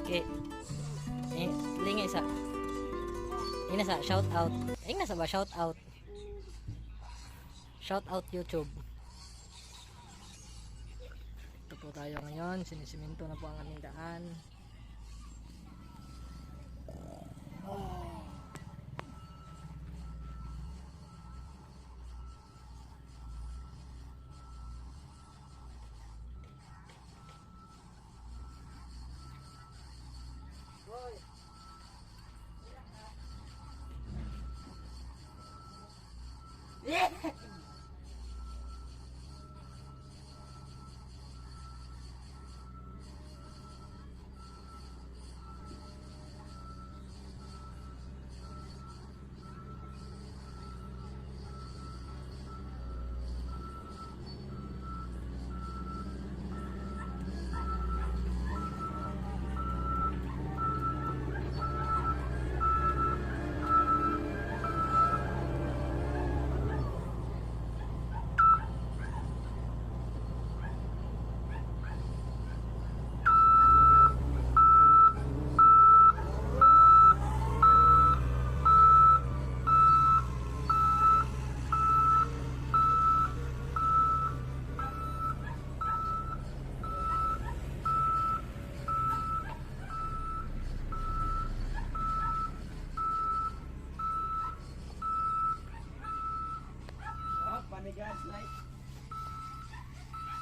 Okay. Lingi sa. Ina sa shout out. Ina sa ba shout out. Shout out YouTube. Ito po tayo ngayon. Sinisiminto na po ang aming daan.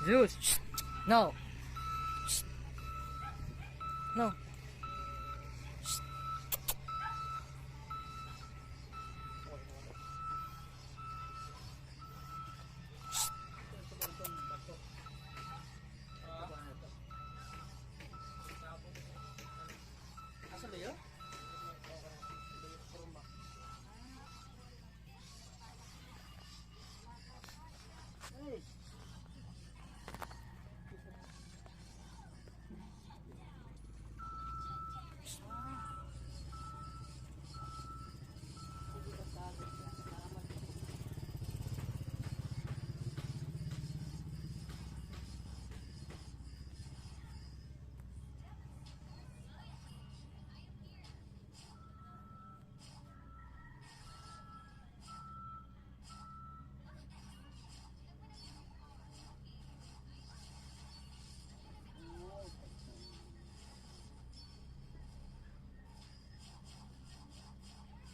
Zeus. Shh. No. Shh. No. Shh. Asa ba yun?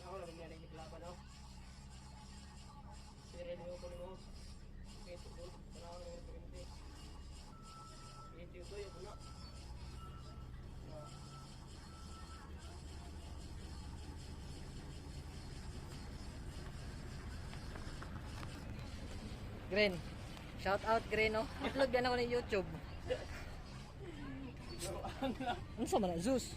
Ako lang nangyari ni Plapa daw. Sira niyo ko mo. Ito po, tanaw na yung pagkakita. Ito yung puna. Green. Shout out Green, no? Upload yan ako ng YouTube. Ano sa man? Zeus.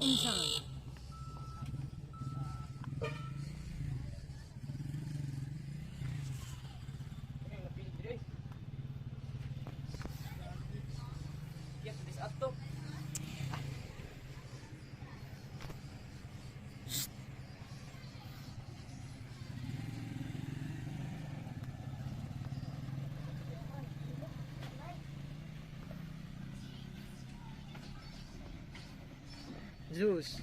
Inside. Zeus.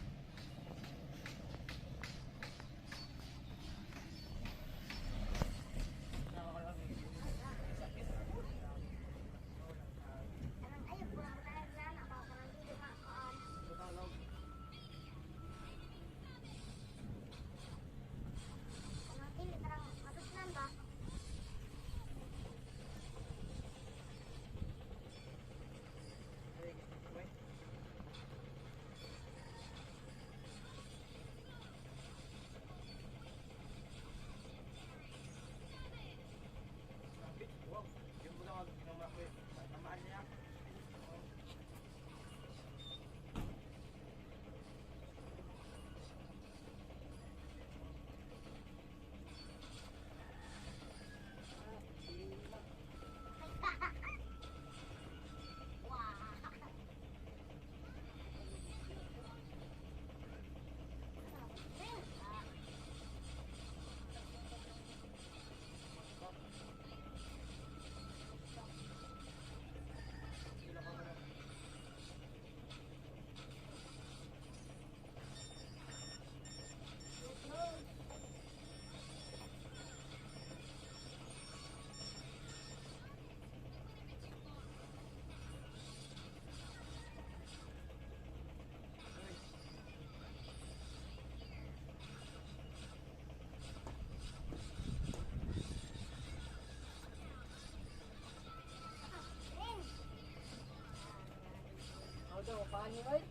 Ito, paano oy?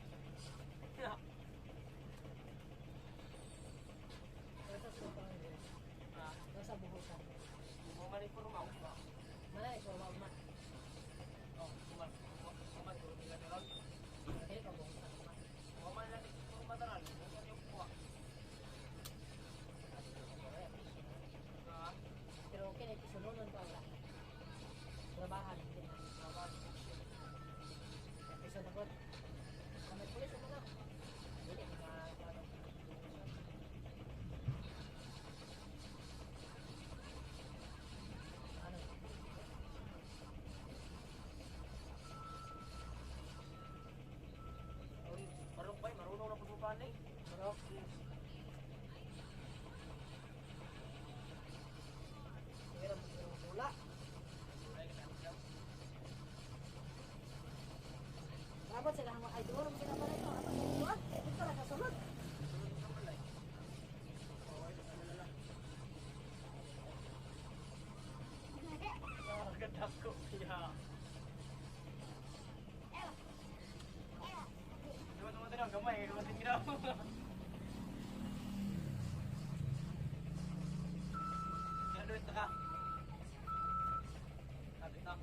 Nasa sa paano? Nasa buhusan. Bumalik ko rumaw ba? Malay ko, wag ma. Oh, bumalik ko nila na lang. Kaya ka buhusan ma. Bumalik natin kung madaral. Bumalik yung kuha. Pero okay na isununan pa wala. Trabahan din. Trabahan. Episode na po. Kami pulis ako na. Hindi na ano? Marunong ba? Marunong na po ba ni? Pero meron yung pula. Dapat sila ang ay doon sila pala ito. Apa ito? Ito pala kasunod. Ganda ko. Yeah. Tunggu tengok gamai gamai tinggal. Jangan duit tengah. Habis tak.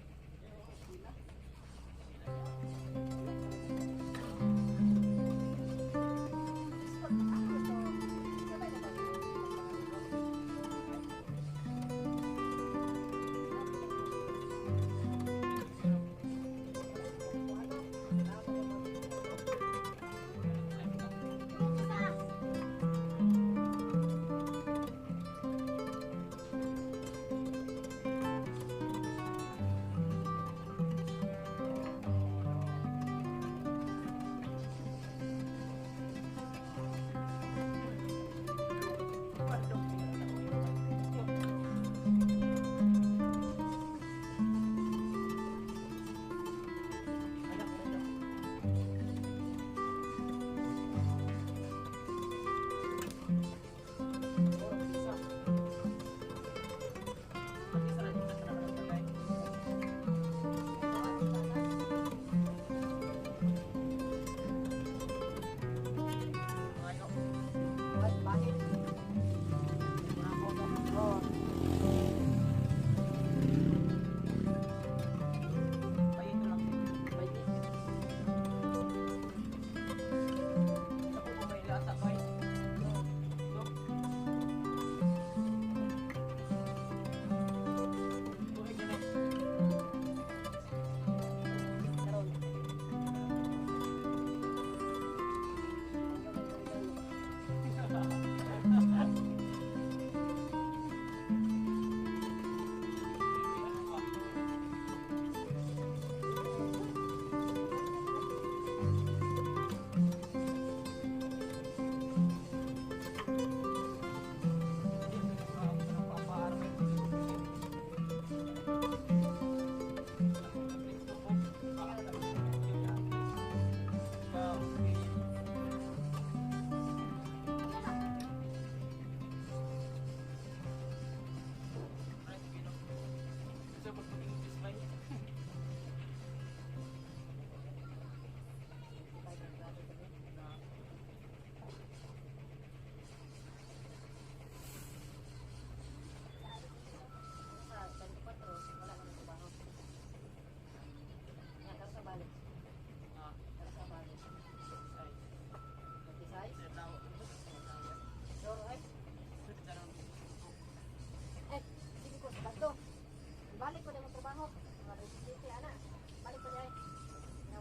Balik pa din ang trabaho. Mga resisite, ana. Balik pa din.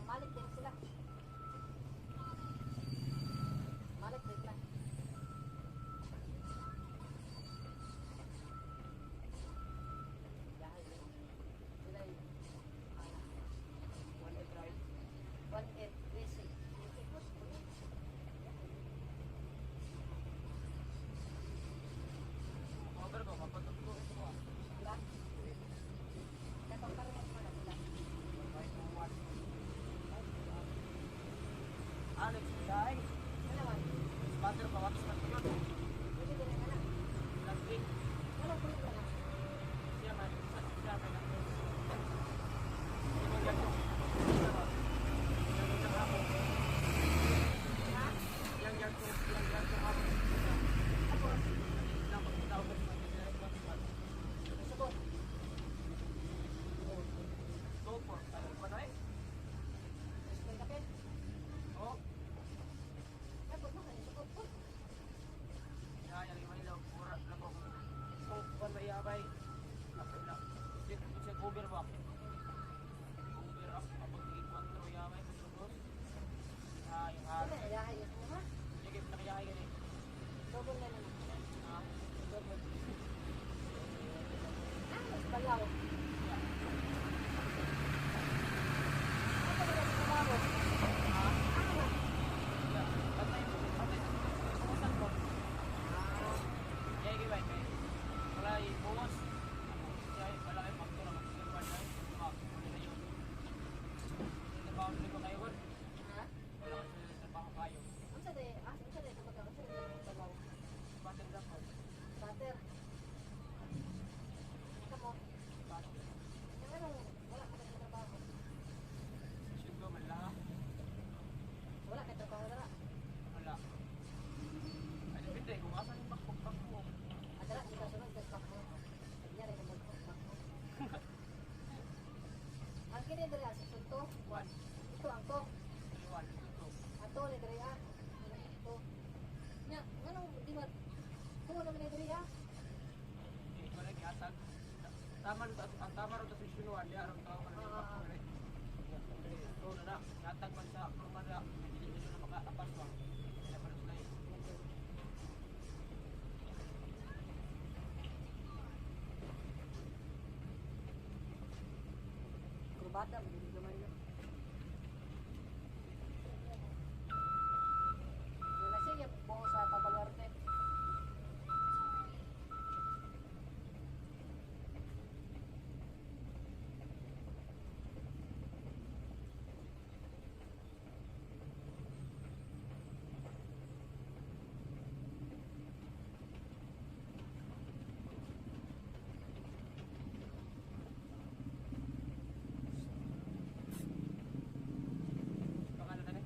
Balik din sila. Balik din sila. Dahil sila yung 1-8 drive. 1-8 racing. Pero kung kapatid ko ito mo. Diba? Alex, guys. Ano naman? Sponsor pa watis na yun. Pwede din ang anak. Lagi. Ano po yung anak? Siya man. Siya man. Siya man. double na naman. Ah, Double. Mas balaw. Ano ba yung trabaho? ah, Ah, yeah. Patay. Kumusta ko? Kaya gawin kay. Wala yung buwas. Kaya wala yung faktor ang magsisimpan na yun. Wala yun. Trabaho nila ko kayo, Gord. ha? Wala ko sila trabaho kayo. Unsa day? Unsa day kapag unsa day trabaho? Batang lang ko. Butter. Kamu, Batang. yung anong wala ka ba trabaho? Siyempre, malaha. Wala ka trabaho dara. Wala. Ay, depende kung asan yung bakbak mo. Adara di ka sunod sa pakmo. Kanya rin mo pakmo. Ang kini diri sa sunto. One. Ito ang to. One. Two. Ato ni diri ah. Ito. Nya, anong di ba? Kuha naman ni diri ah. Eh, wala yung atag. Ang tama rin sa sinuwan, di araw tao ka na yung bakbak rin. So, na, natag man sa kumara, hindi nyo na makaapas ba? Kaya pa rin sila yun. Kurbada mo di gamay yo. Wala siya buho sa pabalwarte. Pangalan na rin?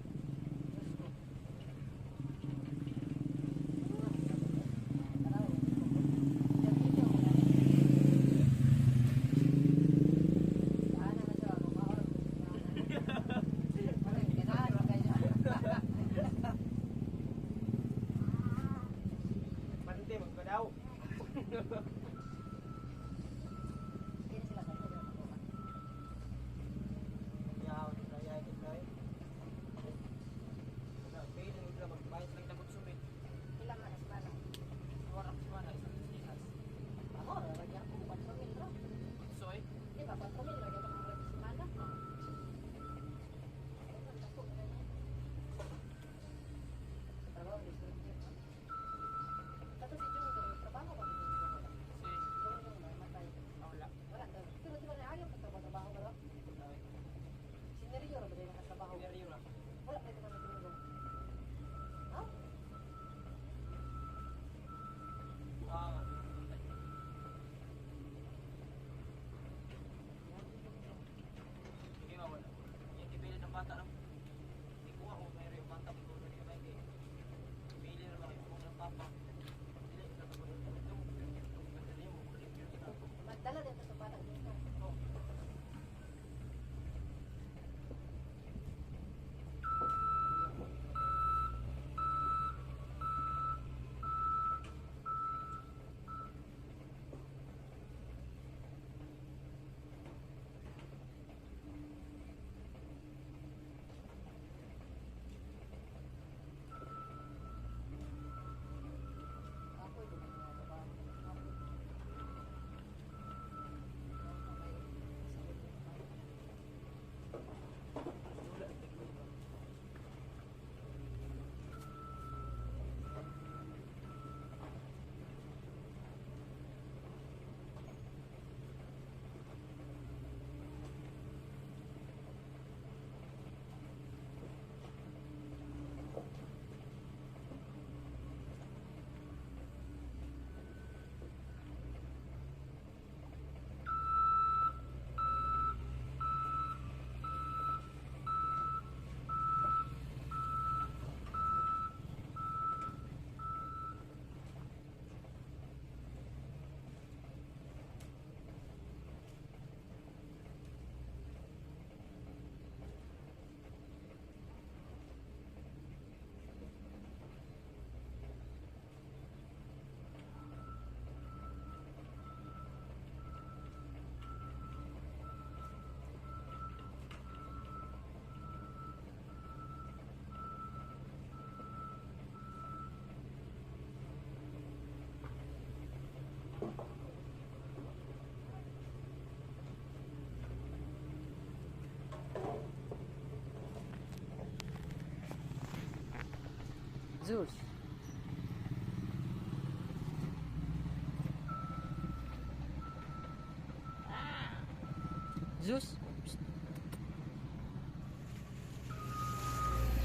Pante, magkadaw. Yaw, raya ito tayo. Pwede nyo sila magbayad lang na sumit. Warap si Mana, isang sinas. Soy? Zeus. Zeus.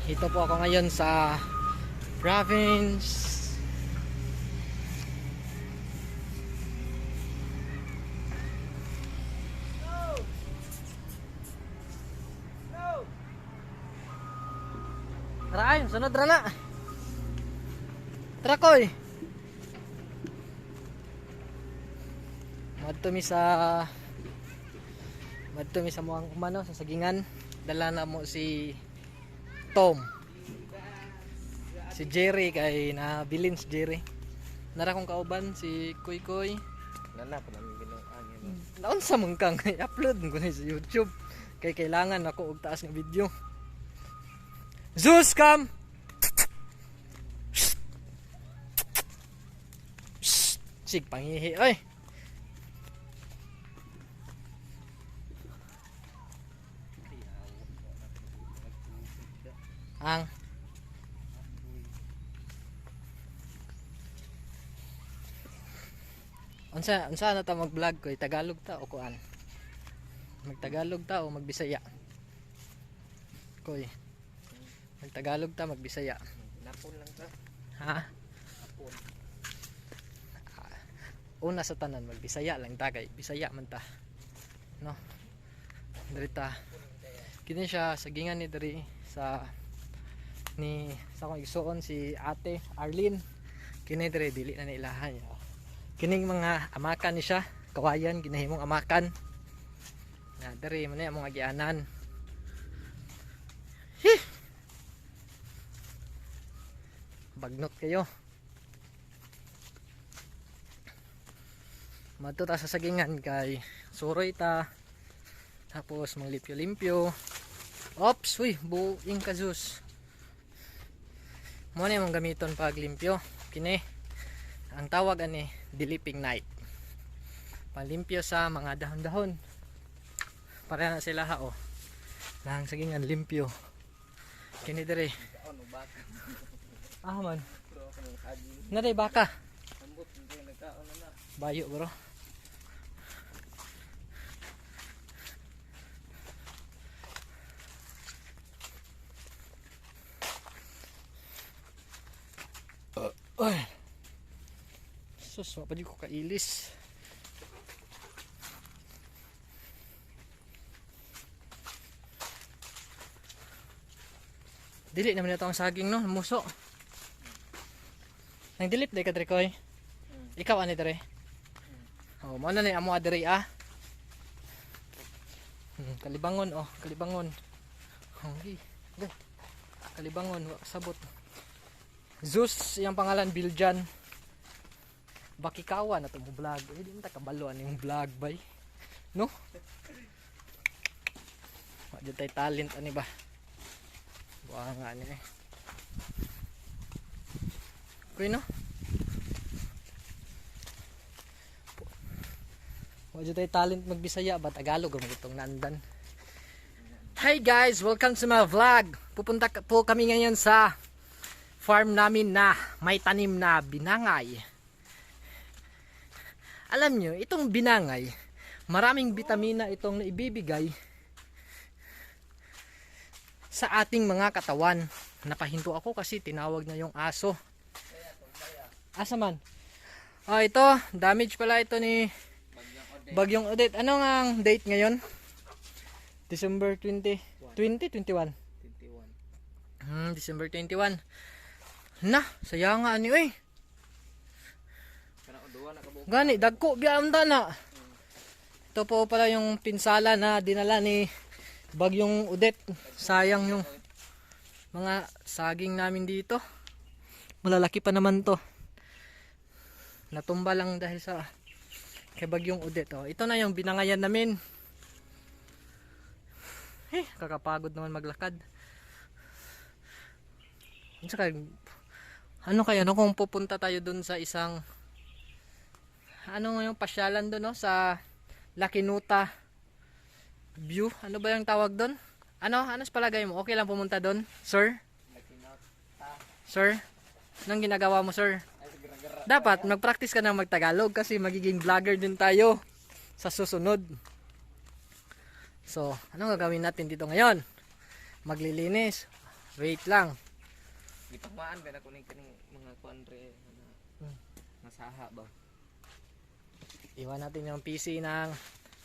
Ito po ako ngayon sa province. Tara ay, sunod ra na. Tara koy. Madto mi sa muang umano sa sagingan. Dala na mo si Tom. Si Jerry kay nabilin si Jerry. Nara kong kauban si Kuy Kuy. Nana pa namin binuang. Naon sa mangkang i-upload ko ni sa YouTube. Kay kailangan ako og taas nga video. Zeus come. Sig pangihi oy. Ang unsa na ta mag-vlog ko Tagalog ta o kuan? Mag-Tagalog ta o mag-Bisaya? Koy. Mag-Tagalog ta, mag-Bisaya. Napon lang ta. Ha? Napon. Una sa tanan mag-Bisaya lang ta kay Bisaya man ta. No. Diri ta. Kini siya sagingan ni diri sa akong igsuon si Ate Arlene. Kini diri dili na nilahan. Kining mga amakan ni siya, kawayan ginahimong amakan. Na diri man among agianan. Bagnot kayo. Madto ta sa sagingan kay suroy ta. Tapos manglimpyo-limpyo. Ops, uy, buing ka Zeus. Mo na yung gamiton pag limpyo. Kini ang tawag ani diliping night. Palimpyo sa mga dahon-dahon. Para na sila ha oh. Nang sagingan limpyo. Kini dire. Ah man. Naday baka. Ambot hindi nagkaon na. Bayo bro. Ay. Sus, pa di ko kailis. Dili naman ito ang saging no, muso. Nang dilip day ka dre koy. Ikaw ani dre. Oh, mo na ni amo adre ah. Kalibangon oh, kalibangon. Okay. Okay. Kalibangon wa sabot. Zeus yung pangalan Biljan. Bakikawa na to mo vlog. Eh di man ta kabalo ani yung vlog bay. No? Wa jud tay talent ani ba? Buha nga ni eh. Kuy no? Wala tayo talent magbisaya ba Tagalog o itong nandan. Hi guys, welcome to my vlog. Pupunta po kami ngayon sa farm namin na may tanim na binangay. Alam nyo, itong binangay, maraming bitamina itong naibibigay sa ating mga katawan. Napahinto ako kasi tinawag na yung aso. Asa man? Oh, ito, damage pala ito ni Bagyong Odette. Ano nga ang date ngayon? December 20, 21. December 21. Na, sayang nga ni oy. Gani, dagko biyam ta na. Ito po pala yung pinsala na dinala ni Bagyong Odette. Sayang yung mga saging namin dito. Malalaki pa naman to. Natumba lang dahil sa kay Bagyong Odette. Oh, ito na yung binangayan namin. Kakapagod naman maglakad. Ano kaya no kung pupunta tayo dun sa isang ano yung pasyalan dun no sa Lakinuta View. Ano ba yung tawag dun? Ano sa palagay mo? Okay lang pumunta dun, sir? Lakinuta. Sir? Anong ginagawa mo, sir? Ay, gara-gara. Dapat mag-practice ka na mag-Tagalog kasi magiging vlogger din tayo sa susunod. So, anong gagawin natin dito ngayon? Maglilinis. Wait lang. Ipagmaan ba na kuning kaning mga kuandre na nasaha ba? Iwan natin yung PC ng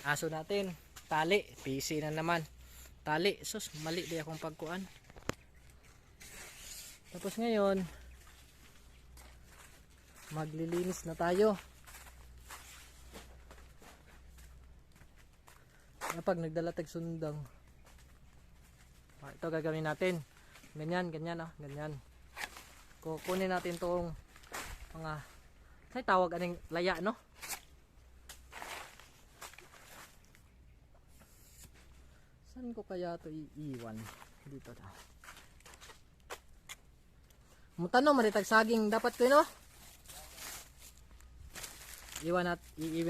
aso natin. Tali. PC na naman. Tali. Sus, mali di akong pagkuan. Tapos ngayon, maglilinis na tayo. Kapag nagdala tag sundang. Ito gagawin natin. Ganyan, ganyan oh, ganyan. Kukunin natin tong mga say tawag aning laya no? Saan ko kaya to iiwan? Dito ta. Mutano maritag saging dapat ko no? Iiwan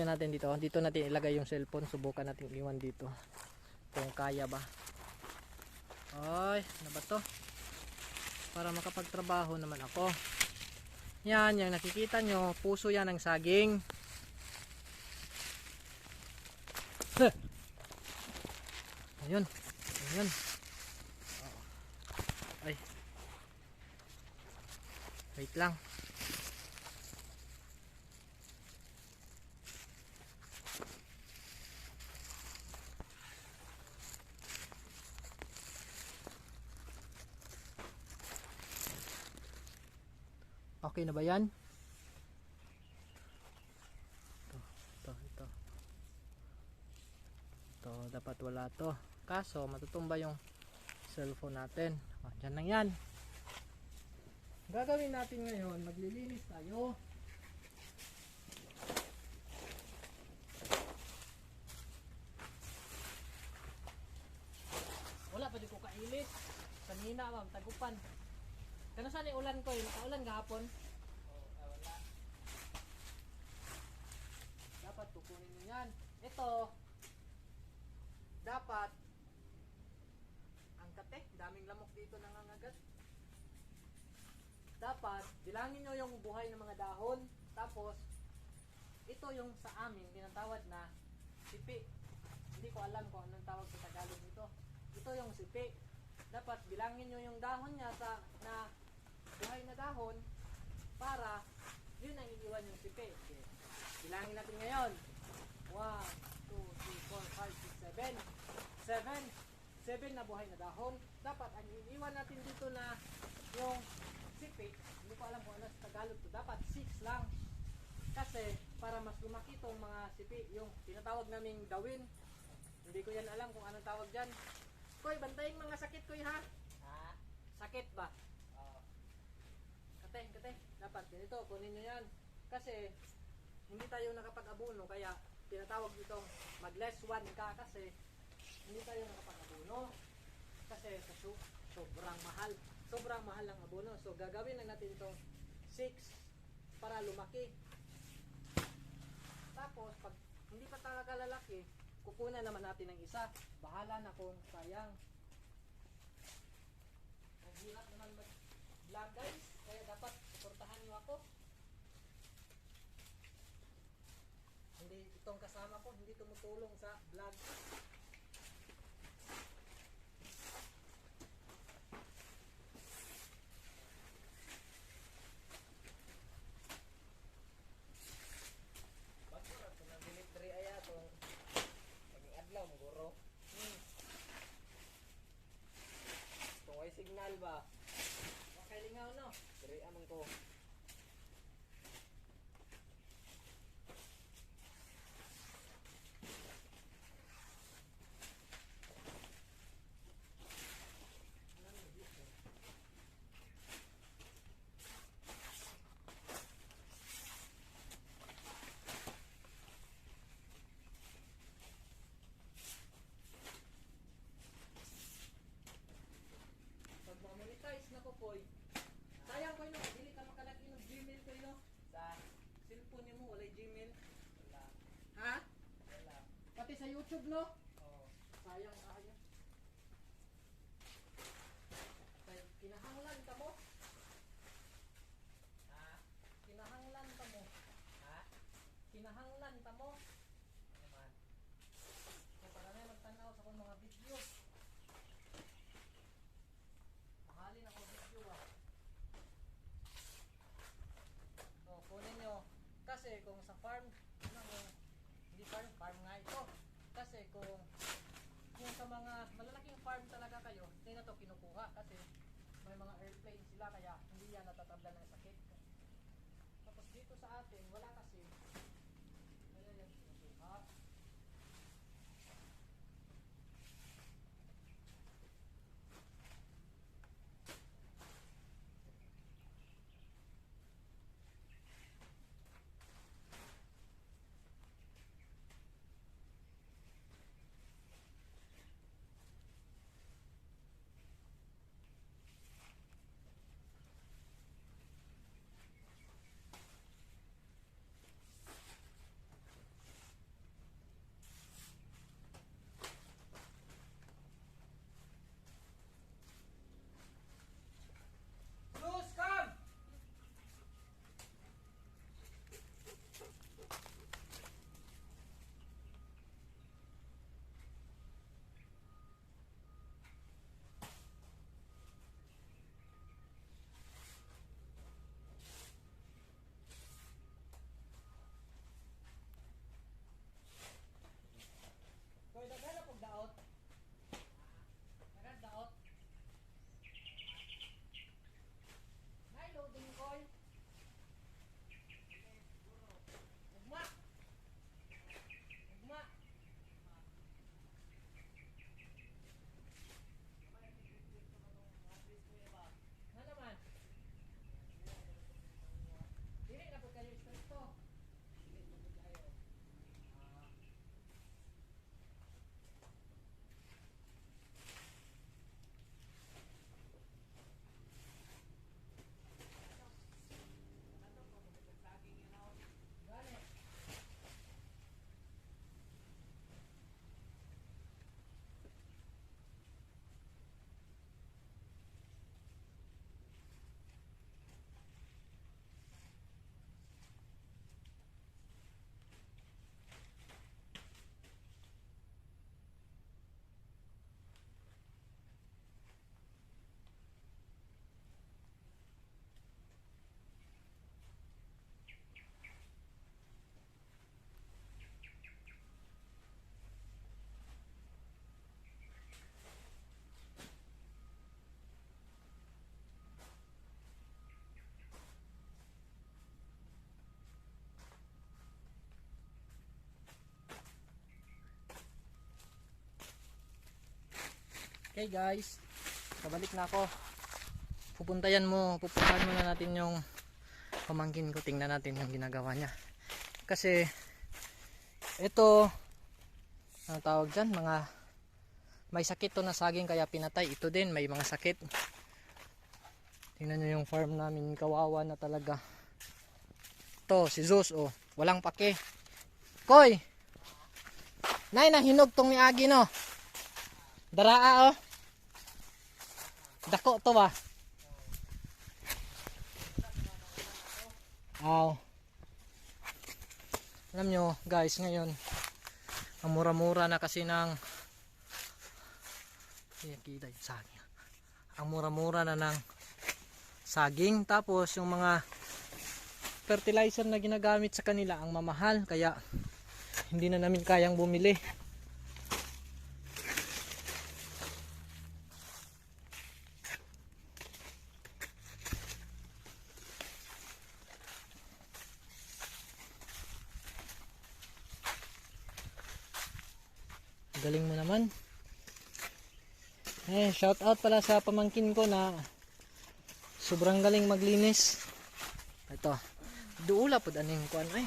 natin dito. Dito natin ilagay yung cellphone. Subukan natin iwan dito. Kung kaya ba. Ay, ano ba to? Para makapagtrabaho naman ako. Yan, yung nakikita nyo. Puso yan ng saging. Ayun. Ayun. Ay. Wait lang. Okay na ba yan? Ito. Ito, dapat wala to. Kaso, matutumba yung cellphone natin. O, dyan lang yan. Gagawin natin ngayon, maglilinis tayo. Wala pa di ko kailis. Kanina, ma'am, tagupan. Kano saan yung ulan ko eh? Nakaulan gahapon? Wala. Dapat kukunin mo yan. Ito, dapat, ang kate, daming lamok dito nangangagat. Dapat, bilangin nyo yung buhay ng mga dahon. Tapos, ito yung sa amin, tinatawad na sipi. Hindi ko alam kung anong tawag sa Tagalog nito. Ito yung sipi. Dapat, bilangin nyo yung dahon niya sa, na buhay na dahon para yun ang iiwan yung sipi. Okay. Bilangin natin ngayon. 1, 2, 3, 4, 5, 6, 7 na buhay na dahon. Dapat ang iiwan natin dito na yung sipi, hindi ko alam kung ano sa Tagalog to. Dapat 6 lang. Kasi para mas lumaki itong mga sipi, yung tinatawag naming dawin. Hindi ko yan alam kung anong tawag dyan. Koy, bantayin mga sakit koy ha? Ha? Sakit ba? Kate, dapat ganito, kunin nyo yan. Kasi, hindi tayo nakapag-abuno, kaya tinatawag ditong mag-less 1 ka kasi hindi tayo nakapag-abuno. Kasi sobrang mahal. Sobrang mahal ang abono. So, gagawin lang natin itong 6 para lumaki. Tapos, pag hindi pa talaga lalaki, kukunan naman natin ng isa. Bahala na kung sayang. Ang hirap naman mag-vlog guys. Kaya dapat suportahan niyo ako. Hindi itong kasama ko, hindi tumutulong sa vlog. Bago na ito ng delivery ay itong maging adlaw mo guro. Itong ay signal ba? Lingaw no. Diri amon ko. Pag ma-monetize na ko poy. Sayang ko no, dili ka makalagi ng Gmail ko no. Sa cellphone niyo mo walay Gmail. Wala. Ha? Wala. Pati sa YouTube no? Oo. Sayang ayo. Kaya kinahanglan ka mo. kinahanglan ta mo. Ano man. Kaya para na magtanaw sa akong mga video. Mahalin ako video ba. So, kunin nyo. Kasi kung sa farm, hindi farm nga ito. Kasi kung sa mga malalaking farm talaga kayo, hindi na to kinukuha kasi may mga airplane sila kaya hindi yan natatabla ng sakit. Tapos dito sa atin, wala kasi. Kaya yan kinukuha. Bruce, come! Koy, daghan na pong daot. Daghan daot. Nay, loading koy. Ugma. Ugma. Ano naman? Dili na po kayo stricto. Gani. Okay guys, kabalik na ako. Pupuntahan muna natin yung pamangkin ko. Tingnan natin yung ginagawa niya. Kasi ito, ang tawag dyan, mga may sakit to na saging kaya pinatay. Ito din may mga sakit. Tingnan nyo yung farm namin, kawawa na talaga. Ito si Zeus, oh, walang pake. Koy, nay nahinog tong ni Agi no. Daraa oh. Dako to ba? Aw. Alam nyo guys, ngayon ang mura-mura na kasi ng saging. Ang mura-mura na ng saging, tapos yung mga fertilizer na ginagamit sa kanila ang mamahal, kaya hindi na namin kayang bumili. Galing mo naman. Shout out pala sa pamangkin ko na sobrang galing maglinis. Ito. Duula po daning kuan ay.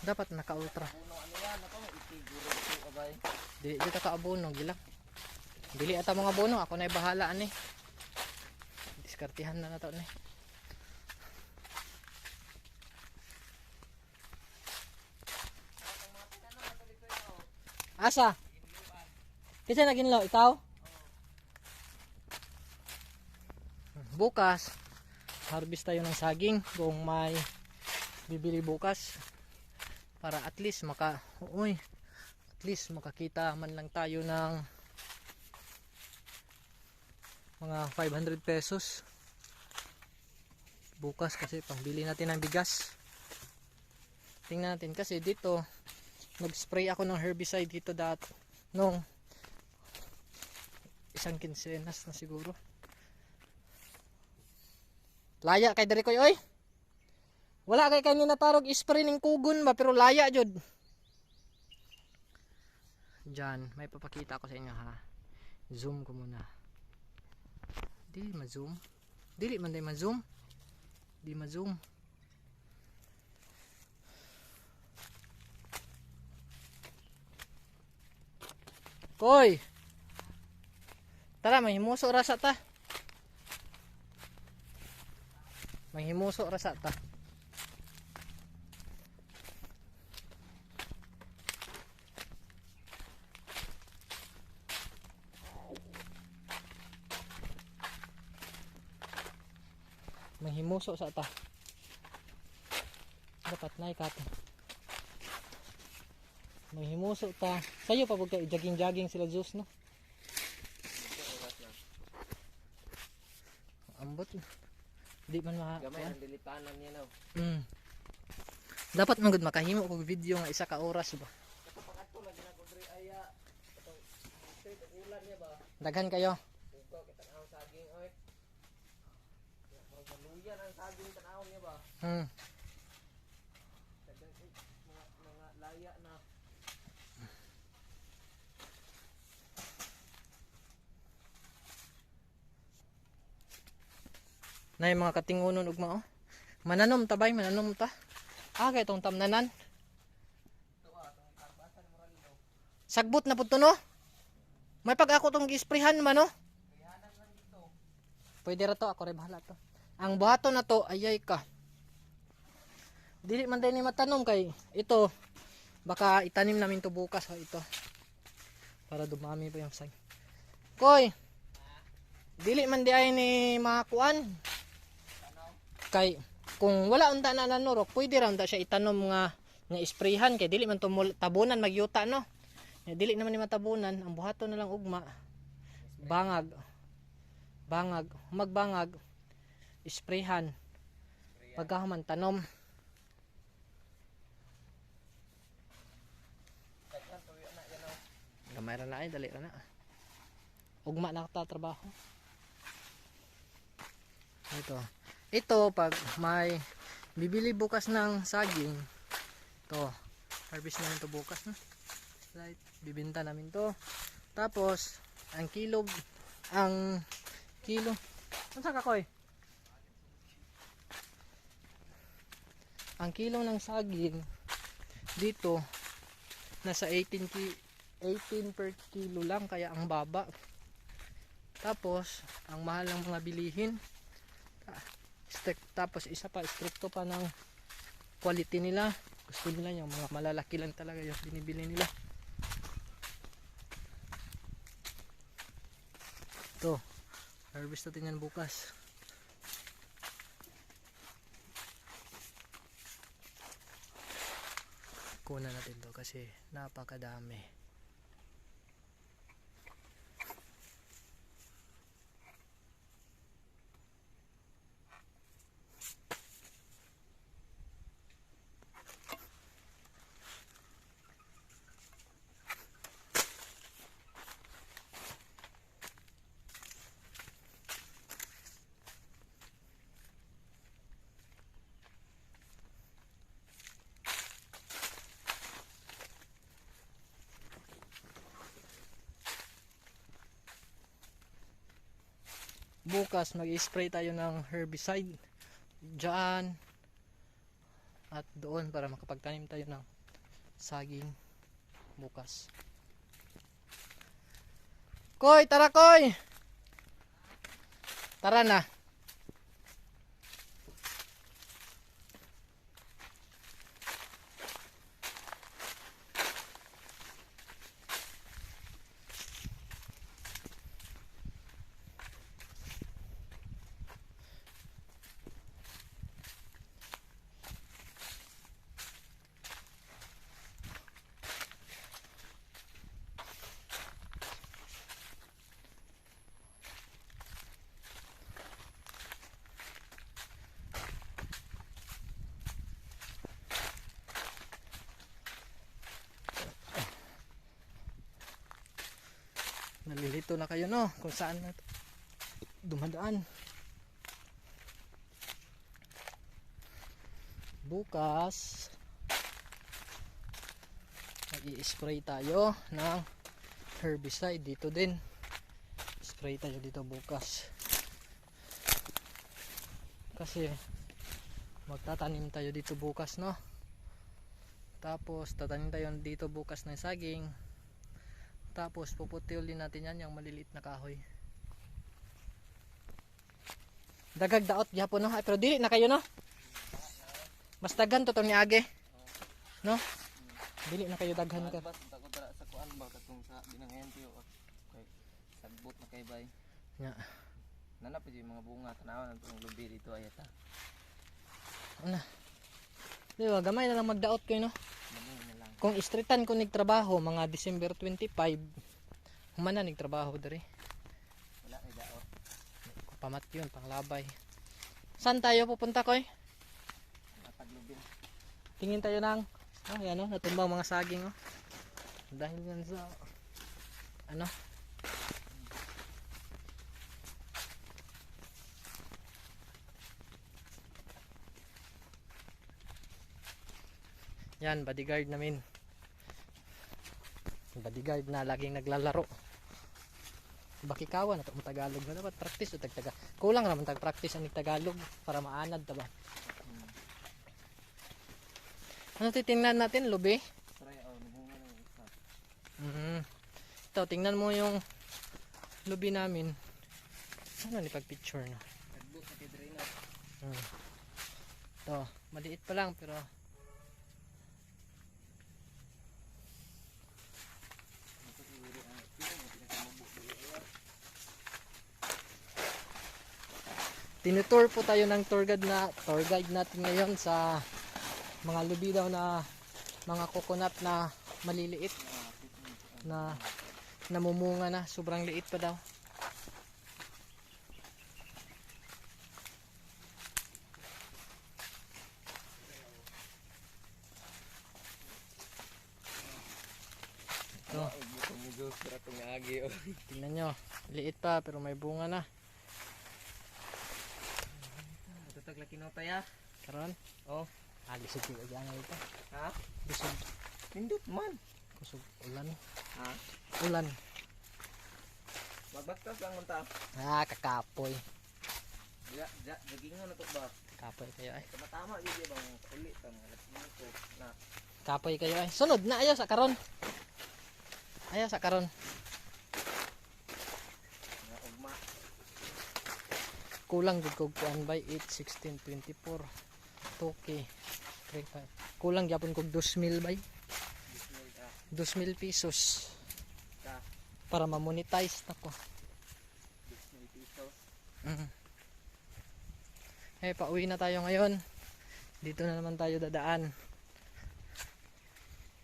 Dapat naka-ultra. Ano yan? Ako may itiguro ko abay. Dili ta ka abono gila. Dili ata mga abono, ako na bahala ani. Diskartihan na nato ni. Asa? Kasi naginlaw ikaw? Bukas harvest tayo ng saging kung may bibili bukas para at least makakita man lang tayo ng mga 500 pesos bukas kasi pangbili natin ng bigas. Tingnan natin kasi dito nag-spray ako ng herbicide dito nung isang kinsenas na siguro. Laya kay diri koy oy. Wala kay kanina tarog spray ning kugon ba pero laya jud. Diyan, may papakita ko sa inyo ha. Zoom ko muna. Dili ma-zoom. Dili man day ma-zoom. Di ma-zoom. Koy. Tara, mahimuso rasa ta. Mahimuso rasa ta. Mahimuso sa ta. Dapat na ikat. Mahimuso ta. Sayo pa pagka jogging sila juice no. Ambot. Di man Gamay ang dilitanan niya no. Dapat man gud makahimo og video nga isa ka oras ba. Kapag ato lagi na ko diri aya atong straight ang ulan niya ba. Daghan kayo. Ikaw kita ang saging oy. Maluyan ang saging tanawon niya ba. Mga laya na. Na yung mga katingunon ugma oh. Mananom ta bay, mananom ta. Kay itong tamnanan. Sagbot na pud to no. May pag ako tong gisprehan man no. Pwede ra to, ako rin bahala to. Ang buhato na to, ayay ka. Dili man din ni matanom kay ito. Baka itanim namin to bukas ha ito. Para dumami pa yung sag. Koy. Dili man di ay ni makakuan. Kay kung wala unta na nanurok, pwede ra unta siya itanom nga sprayhan kay dili man to tabunan magyuta no. Dili naman ni matabunan, ang buhato na lang ugma. Magbangag, sprayhan. Pagkahuman tanom. Gamay ra na ay, dali ra na. Ugma na trabaho. Ito pag may bibili bukas ng saging, to harvest namin to bukas no? Right, bibenta namin to. Tapos ang kilo ano sa kakoy? Ang kilo ng saging dito nasa 18 per kilo lang, kaya ang baba. Tapos ang mahal ng mga bilihin. Tapos isa pa, stricto pa ng quality nila. Gusto nila yung mga malalaki lang talaga yung binibili nila. Ito, harvest natin yan bukas. Kunan natin to kasi napakadami. Bukas mag-spray tayo ng herbicide dyan at doon para makapagtanim tayo ng saging bukas. Koy, tara Koy! Tara na! Nalilito na kayo no kung saan na dumadaan. Bukas mag-i-spray tayo ng herbicide dito din. Spray tayo dito bukas. Kasi magtatanim tayo dito bukas no. Tapos tatanim tayo dito bukas ng saging. Tapos puputulin natin yan yung maliliit na kahoy. Dagag daot gyapon no. Ay, pero dili na kayo no. Mas daghan to tong niage. No? Dili na kayo daghan ka. Bas takot dara sa kuan ba katong sa binangayan tiyo kay sagbot na kay bay. Nya. Nanap di mga bunga tanawan ang lubi dito ayata. Ano? Di ba gamay na lang magdaot kayo no. Mamay na lang. Kung istritan ko nagtrabaho mga December 25, humana nagtrabaho diri. Wala kay daot. Pamat yun, panglabay. Saan tayo pupunta koy? Napaglubin. Tingin tayo ng yan o, natumbang mga saging o. Dahil yan sa ano? Yan, bodyguard namin. Bodyguard na laging naglalaro. Bakikawan ato mo Tagalog na dapat practice o tagtaga. Kulang naman tag-practice ang Tagalog para maanad ta ba. Ano titingnan natin, lubi? Try bunga ng isa. Ito, tingnan mo yung lubi namin. Ano ni pag-picture na? Sagbot na kay diri na. Ito, maliit pa lang pero tinutour po tayo ng tour guide natin ngayon sa mga lubi daw na mga coconut na maliliit na namumunga na, sobrang liit pa daw. Ito, tingnan nyo, liit pa pero may bunga na. Tutag laki no pa ya. Karon? Oh, Lisod ko dyan ito. ha? Lisod. Pindot man. Kusog ulan. Ha? Ulan. Magbaktas lang unta. Kakapoy. Jagingon na to ba? Kapoy kayo ay. Tama di bang uli ta mga ko na. Kapoy kayo ay. Sunod na ayaw sa karon. Ayaw sa karon. Nga ugma. Kulang gud kog kuan by 8, 16, 24. Okay. 35. Kulang gyapon kog 2,000 bay. 2,000 pesos Ta. para ma-monetize nako. 2,000 pesos. Pauwi na tayo ngayon. Dito na naman tayo dadaan.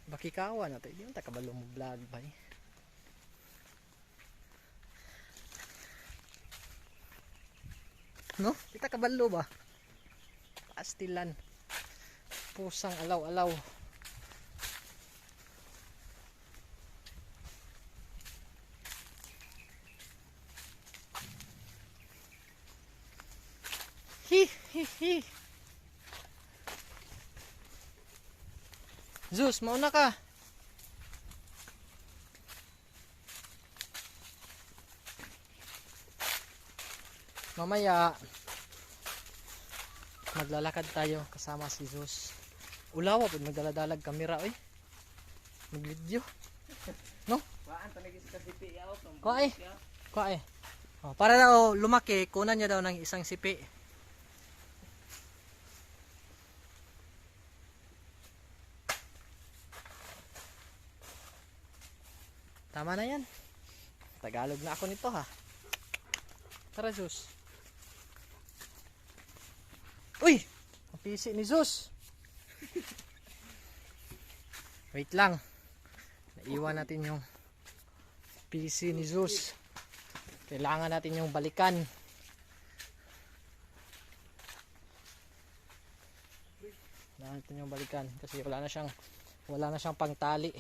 Bakikawa na tayo. Di man ta kabalo mo vlog bay. No? Kita kabalo ba? Pastilan. Pusang alaw-alaw. Hi. Zeus, mauna ka. Mamaya maglalakad tayo kasama si Zeus. Ulawa pud magdala-dalag kamera oy. Maglidyo. No? Waan tanagi sa sipi yaw tong. Kuha eh. Oh, para daw lumaki, kunan niya daw ng isang sipi. Tama na yan. Tagalog na ako nito ha. Tara Zeus. Uy! Ang PC ni Zeus. Wait lang. Naiwan natin yung PC ni Zeus. Kailangan natin yung balikan. Kailangan natin yung balikan kasi wala na siyang pangtali.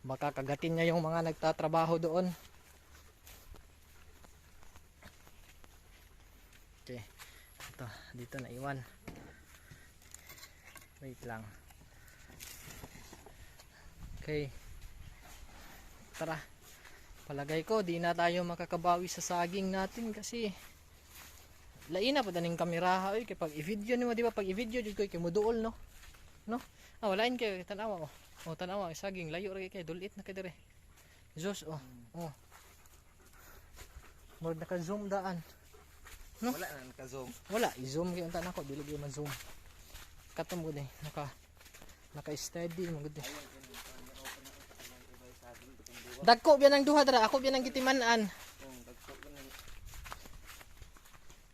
Baka kagatin niya yung mga nagtatrabaho doon. Okay. Ito, dito na iwan. Wait lang. Okay. Tara. Palagay ko, di na tayo makakabawi sa saging natin kasi laina pa daning kamera. Oy, kay pag i-video nimo, di ba? Pag i-video jud ko kay muduol, no? No? Ah, wala in kay tanawa oh. Oh, tanawa saging layo ra kay dulit na kay dire. Jos oh. Oh. Murag naka-zoom daan. No? Wala na naka-zoom. Wala, i-zoom gyud ta nako, dili gyud man-zoom. Katom gud eh, naka-steady mo gud eh. Dagko biya nang duha dara, ako biya nang gitiman-an. Dagko ganun.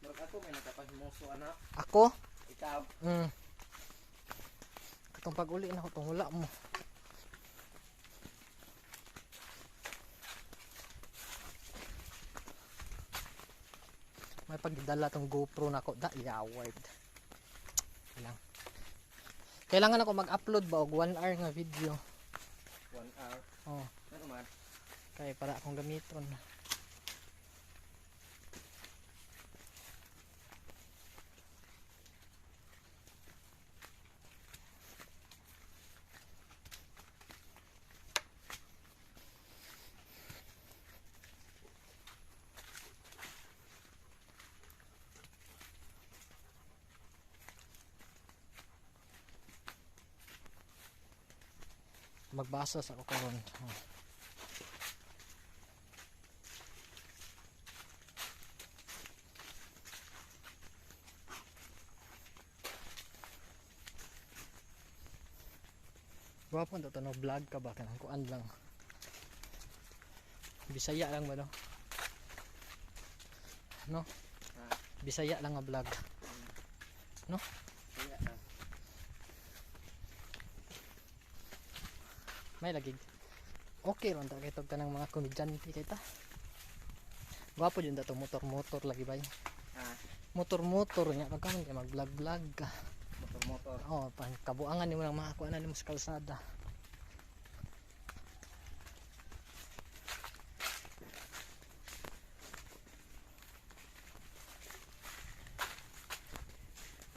Murag ako may nakapahimuso anak. Ako? Ikaw. Katong pag-uli na ko tong hula mo. May pagdala tong GoPro na ko, da yaward. Kailangan ako mag-upload ba og 1 hour nga video. 1 hour. Oh, Ano man? kay para akong gamiton. Magbasa sa ako karon. Oh. Gwapo to no vlog ka ba kanang kuan lang. Bisaya lang ba no? No? Bisaya lang nga vlog. No? Kaya na. May lagig. Okay ron ta kay tog kanang mga komedyante kay ta. Gwapo jud dato motor-motor lagi bay. Motor-motor nya pagkaman kay mag-vlog-vlog ka. Motor-motor. Oh, pang kabuangan nimo lang makakuha na nimo sa kalsada.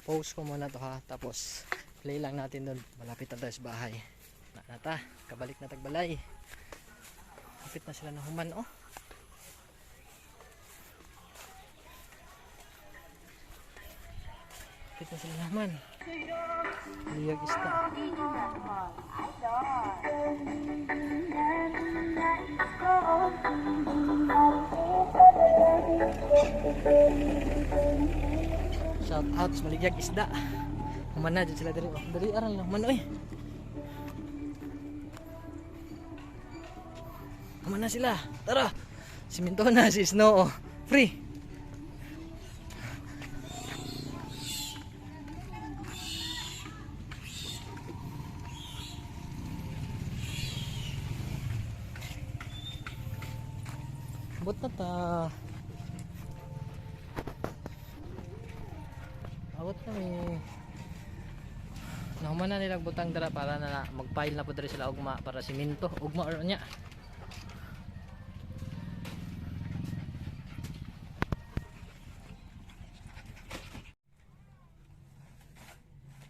Pause ko muna to ha, tapos play lang natin doon. Malapit na tayo sa bahay. Nata, kabalik na tagbalay. Kapit na sila na human oh. Kapit na sila na human. Liyag isda. Shout out sa Maligyag isda. Human na dyan sila dali. Oh, dali aral lang human oy. Human na sila. Tara. Siminto na si Snow. Oh. Free. Abot na ta. Abot na mi. Nahuman na nilang butang dara para na mag-pile na po dara sila ugma para siminto. Ugma or nya.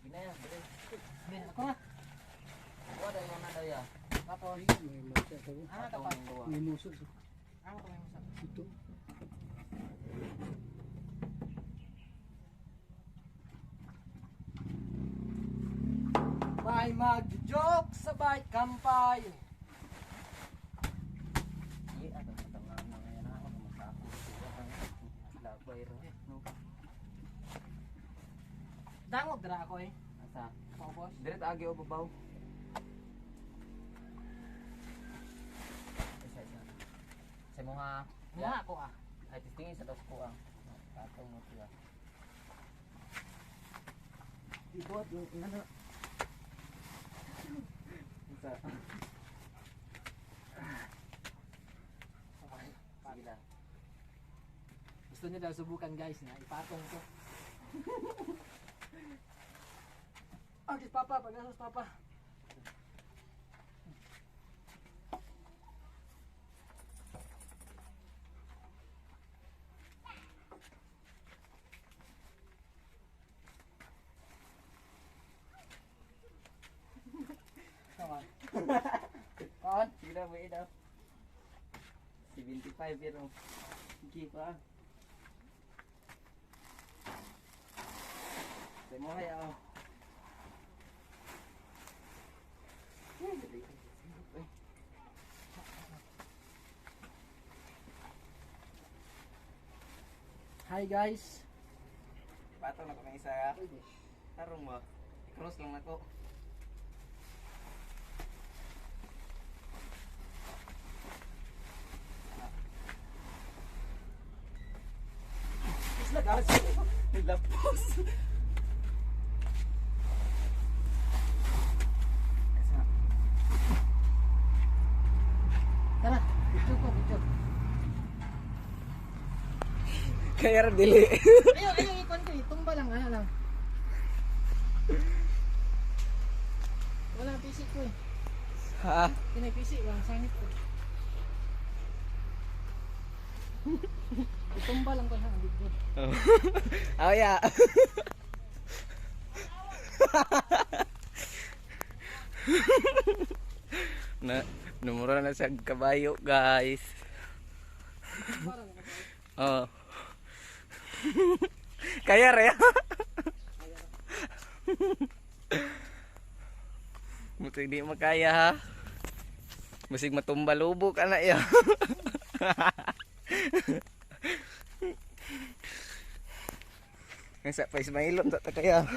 Ginaya, balik. Bin ako na. Wala yung mga daya. Tapos Ah, tapos. may muso. Ano ko may muso? Ito. May mag-joke sa bike kampay. Ano tanga mo ngayon ako masako. Labay ro. No. Dangog dra ako eh. Asa? Ako boss. Dire agi o babaw. Isa. Sa mga Mga ako ah. ay tingin sa dos ko ang tatong mo siya. Ibot yung ano. Isa. Sige lang. Gusto niyo daw subukan guys na ipatong ko. Okay, papa, pag-asos papa. daw, buhay daw. 75 pero. Sige pa. Sa mo kaya ako. Hi guys. Patong na ko ng isa. Tarong mo. Cross lang ako. Isla gas. Lapos. Tara, picture ko, picture. Kaya rin dili. Ayaw, ikon ko, tumba lang, ano lang. Wala, pisik ko eh. Ha? Pinay-pisik lang, sangit ko. Itumba lang ko sa video. Oh yeah. Numura na sa kabayo, guys. Oh. Kaya re. Mutig di makaya ha. Musig matumba lubok ana ya. Nasa pa smile ta kaya.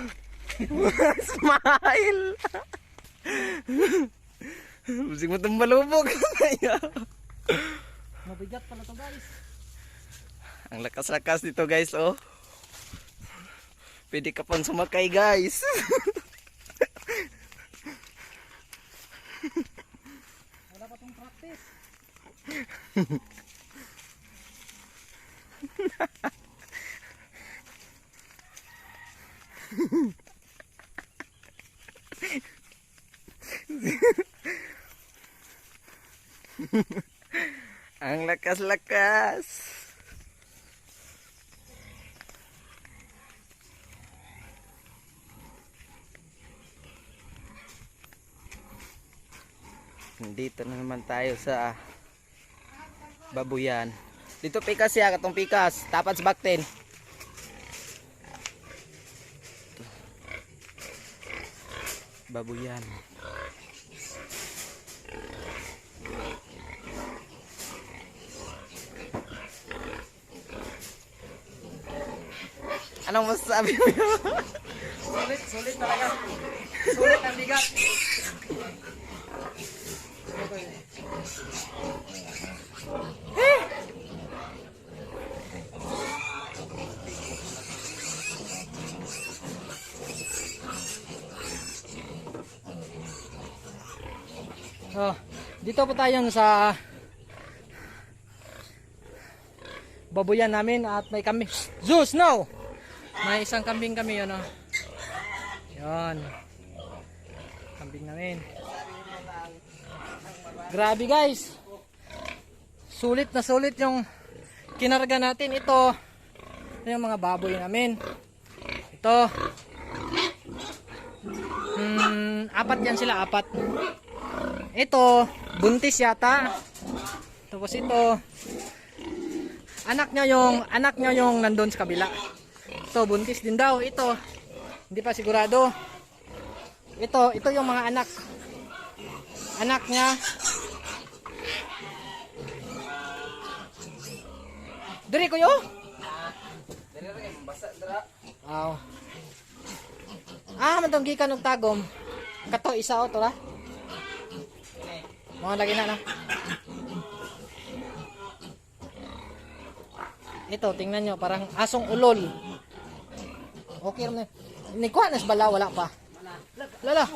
Smile. Musig matumba lubok ana ya. Mabigat pala to guys. Ang lakas-lakas dito guys oh. Pwede ka pang sumakay guys. Wala pa tong practice. Ang lakas-lakas. Dito na naman tayo sa babuyan. Dito pikas siya, katong pikas. Tapat sa bakten. Babuyan. Anong masasabi mo? Sulit talaga. Sulit ang bigat. Oh, dito po tayo sa babuyan namin at may kambing. Zeus, no! May isang kambing kami yun, oh. Yun. Kambing namin. Grabe guys. Sulit na sulit yung kinarga natin. Ito yung mga baboy namin. Ito. Apat yan sila, apat. Ito, buntis yata. Tapos ito, anak niya yung nandun sa kabila. Ito, buntis din daw. Ito, hindi pa sigurado. Ito yung mga anak. Anak niya. Diri ko yo? Dali rin, basa dra. Aw. Man tong gikan og tagom. Kato isa o to ra. Mga lagi na. Ito, tingnan nyo, parang asong ulol. Okay na. Nikuha na sa balaw, wala pa. Lala.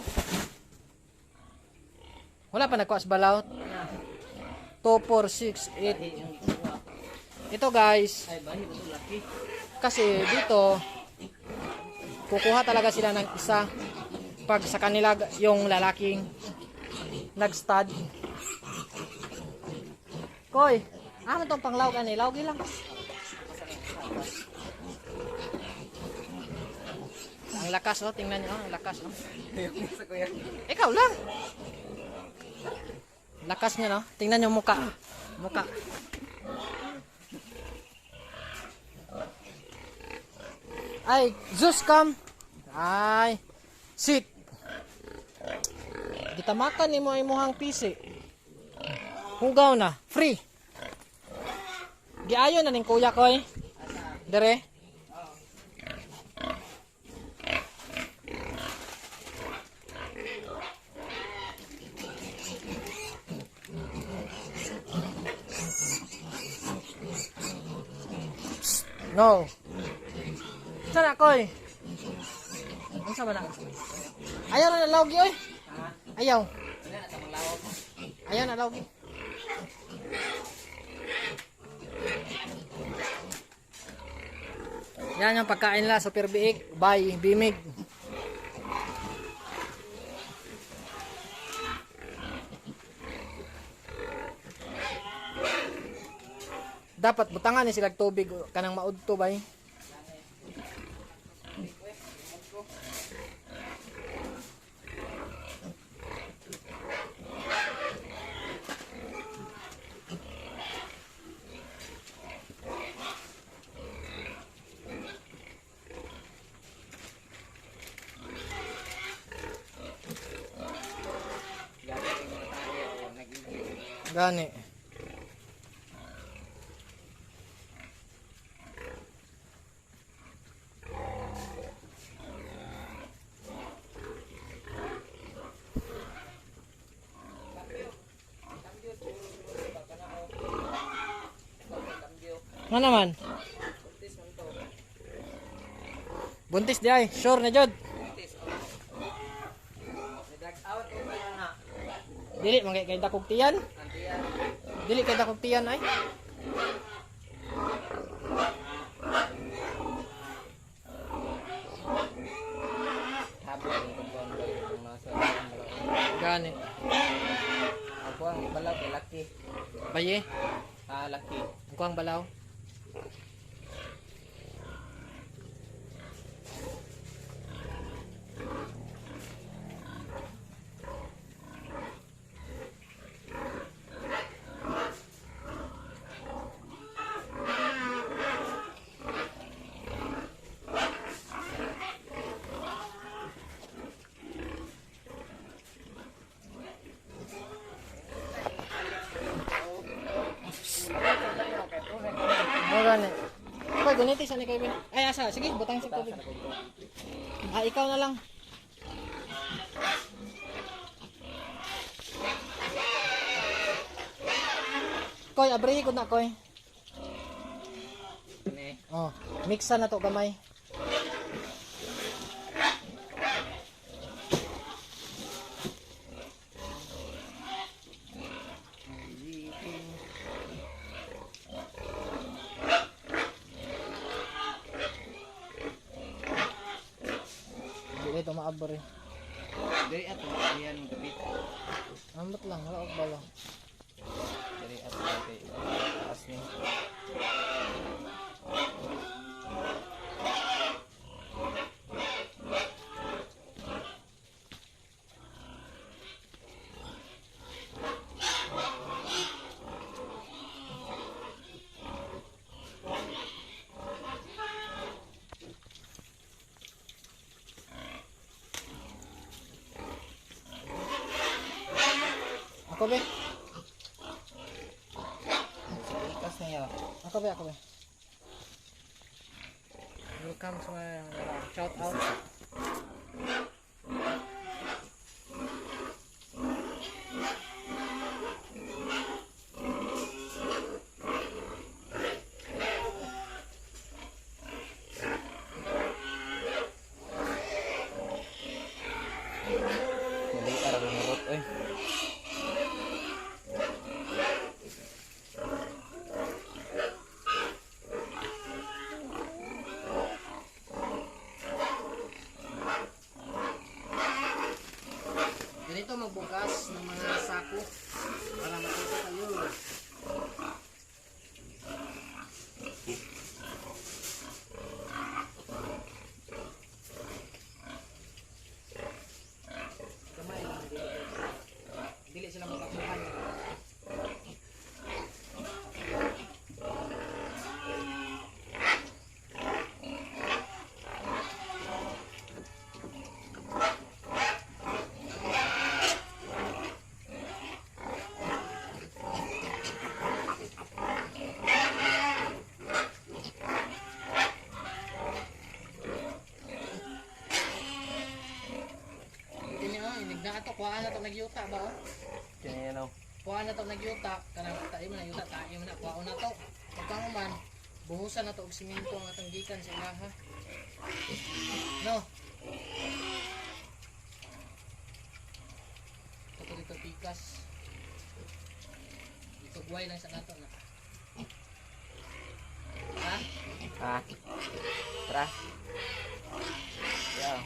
Wala pa nakuha sa balaw. 2, 4, 6, 8. Ito guys. Kasi dito, kukuha talaga sila ng isa. Pag sa kanila yung lalaking nag-stud. Koy, ano tong panglaw ka ni? Lawgi lang. Ang lakas oh, tingnan niyo, ang lakas oh. Ikaw lang. Lakas niya, no? Tingnan niyo muka. Muka. Ay, Zeus, come. Ay, sit. Gitamakan ni mo imuhang pisi. Hugaw na, free. Giayo na ning kuya ko eh. Dere. No. Sana koy. Unsa ba na? Ayaw na lawgi oy. Ayaw. Ayaw na lawgi. Yan yung pagkain nila, super biik, bay, bimig. Dapat butangan ni sila tubig kanang maudto bay. Gani. Ano naman? Buntis di ay, sure na jud. Dili man kay dakog tiyan. Dili kay dakog tiyan ay. Gani. Ako ang balaw kay laki. Baye, Laki. ako ang balaw. Gani. Koy guniti sa ni kay bin. Ay asa, sige, butang sa tubig. Ah, ikaw na lang. Koy, abrihi ko na koy. Oh, mixa na to gamay. Dili to maabor eh. Diri ato diyan gapit. Ambot lang, wala og bala. Diri ato kay asni. Ako be. Ikas niya. Ako be. Welcome sa mga shout out. Dili arang nurot oy. kuhaan na to nagyuta ba oh? Kaya ano? Kuhaan na to nagyuta, kanang tayo mo na yuta, tayo mo na, kuhaan na to. Pagkang man, buhusan na to og simento ang atong gikan sa ilaha. No? Ito dito pikas. Itugway lang sa nato na. Ha? Ha? Tara. Yeah.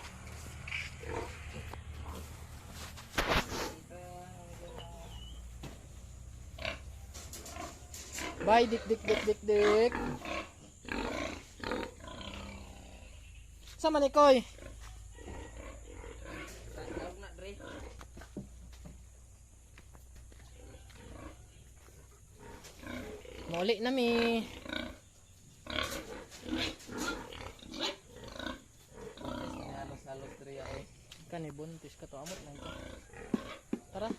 Bye, dik dik dik dik dik. Sama ni Koy. Tawag na, Dre. Muli na mi. Halos-halos, Dre, eh. Kani buntis ka to amot lang to. Tara.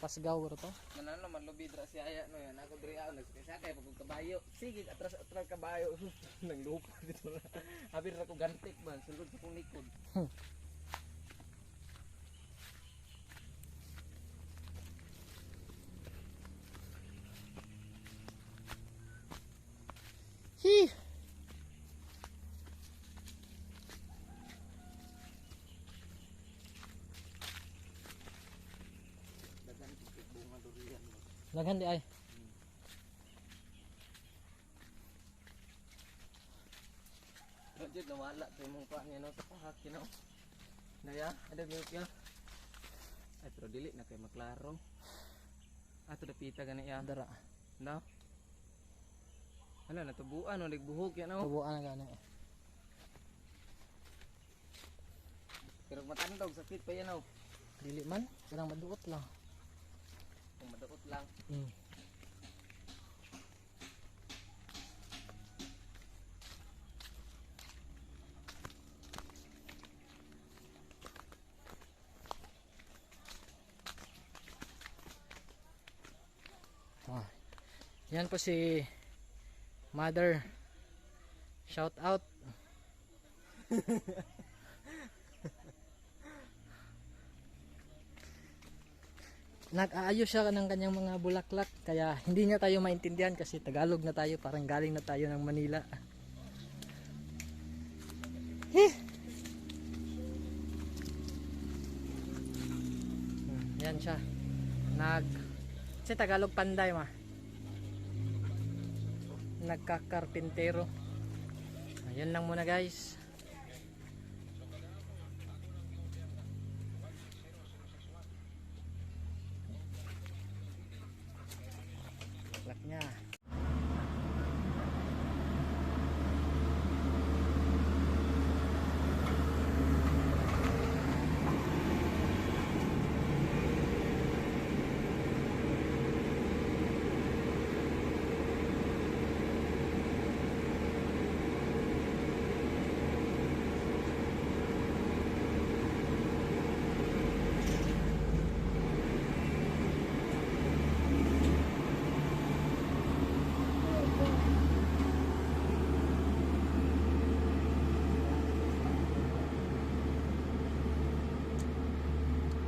Pasgaw ro to. Manano man lubidra si Aya no yan. Ako diri ako nagsakay pag kabayo. Sige atras kabayo. Naglupa dito na. Habir ako gantik man sulod sa kong likod. Hi. Dagan tikit bunga durian. Daghan di ay. Rajud nawala sa imong pa niya no sa pahak you know. Daya ada gyud ya. Ay pero dili na kay maklaro. Ato dapita gani ya. Dara. No. Hala natubuan no nagbuhok yan no. Tubuan na gani. Pero matandog sakit pa yan no. Dili man, kanang maduot lang. Kung madakot lang. Ah. Yan po si Mother. Shout out. Nag-aayos siya ng kanyang mga bulaklak kaya hindi niya tayo maintindihan kasi Tagalog na tayo, parang galing na tayo ng Manila. Yan siya. Si Tagalog panday ma. Nagkakarpintero. Ayan lang muna guys. Bulaklak niya.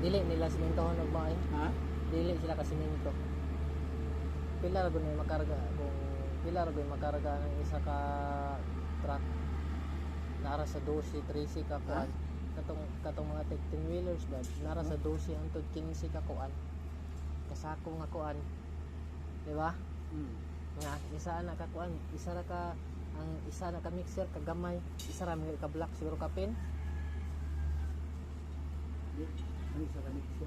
Dili nila siminto honog ba eh? Ha? Dili sila ka siminto. Pila ra gud may makarga kung pila ra gud makarga ng isa ka truck. Nara sa 12, 13 ka kuan. Katong mga 10 wheelers ba? Nara sa 12 hangtod 15 ka kuan. Kasako nga kuan. Di ba? Nga isa na ka kuan, isa ra ka ang isa na ka mixer kagamay, isa ra mga ka black siguro ka pin. Ano sa kanik siya?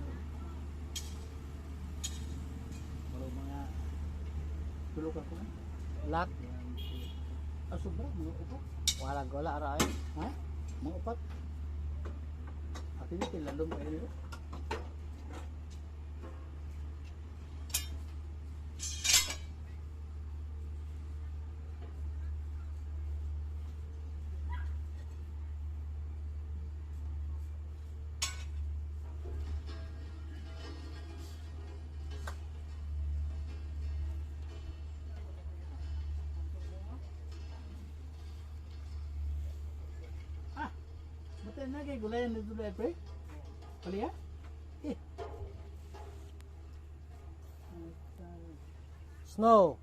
Walau mga tulog ako na. Black Sobra, mga upat. wala ra ay. Ha? Mga upat. Atin ito, lalong kayo nila. na kay gulayan dito dai pre. Pali ya? Eh. Snow.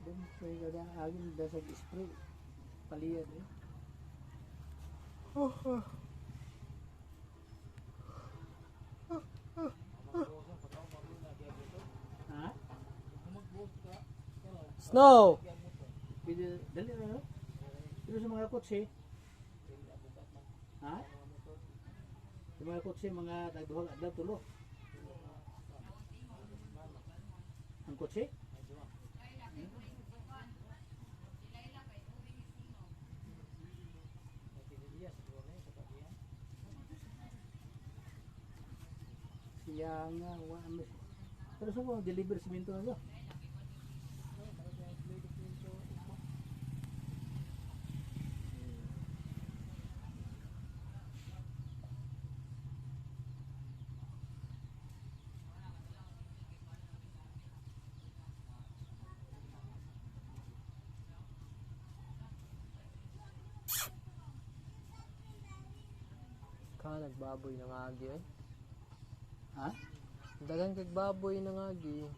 Dan pre kada agin dasag spray. Paliya eh. Ha? Snow. Pwede, dali na no? Pero sa mga kotse, ha? Sa mga kotse, mga nagduhag adlaw tulo. Ang kotse? Siya nga, pero sa mga deliver simento na to. Nagbaboy ng agi eh. Ha? Dagan kag baboy ng agi.